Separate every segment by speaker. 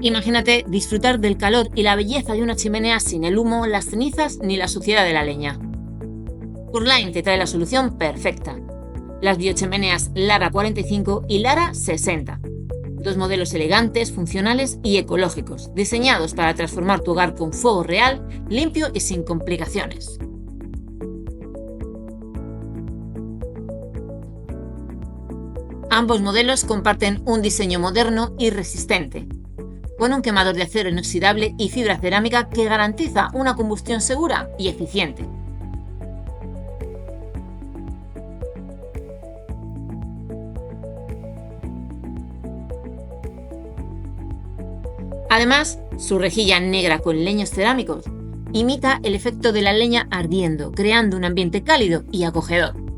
Speaker 1: Imagínate disfrutar del calor y la belleza de una chimenea sin el humo, las cenizas ni la suciedad de la leña. Purline te trae la solución perfecta. Las biochimeneas Lara 45 y Lara 60. Dos modelos elegantes, funcionales y ecológicos, diseñados para transformar tu hogar con fuego real, limpio y sin complicaciones. Ambos modelos comparten un diseño moderno y resistente, con un quemador de acero inoxidable y fibra cerámica que garantiza una combustión segura y eficiente. Además, su rejilla negra con leños cerámicos imita el efecto de la leña ardiendo, creando un ambiente cálido y acogedor.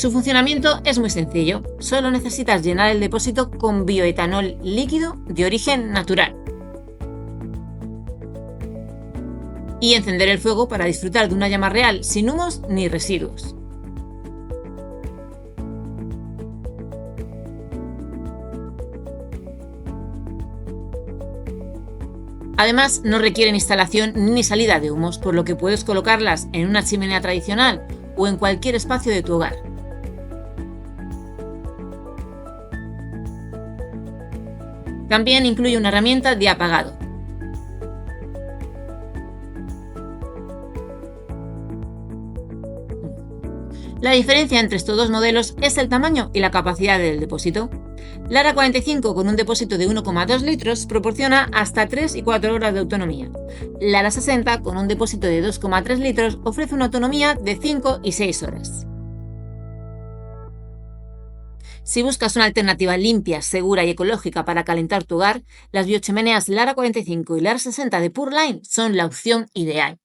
Speaker 1: Su funcionamiento es muy sencillo, solo necesitas llenar el depósito con bioetanol líquido de origen natural y encender el fuego para disfrutar de una llama real sin humos ni residuos. Además, no requieren instalación ni salida de humos, por lo que puedes colocarlas en una chimenea tradicional o en cualquier espacio de tu hogar. También incluye una herramienta de apagado. La diferencia entre estos dos modelos es el tamaño y la capacidad del depósito. Lara 45 con un depósito de 1,2 litros proporciona hasta 3 y 4 horas de autonomía. Lara 60 con un depósito de 2,3 litros ofrece una autonomía de 5 y 6 horas. Si buscas una alternativa limpia, segura y ecológica para calentar tu hogar, las biochimeneas Lara 45 y Lara 60 de Purline son la opción ideal.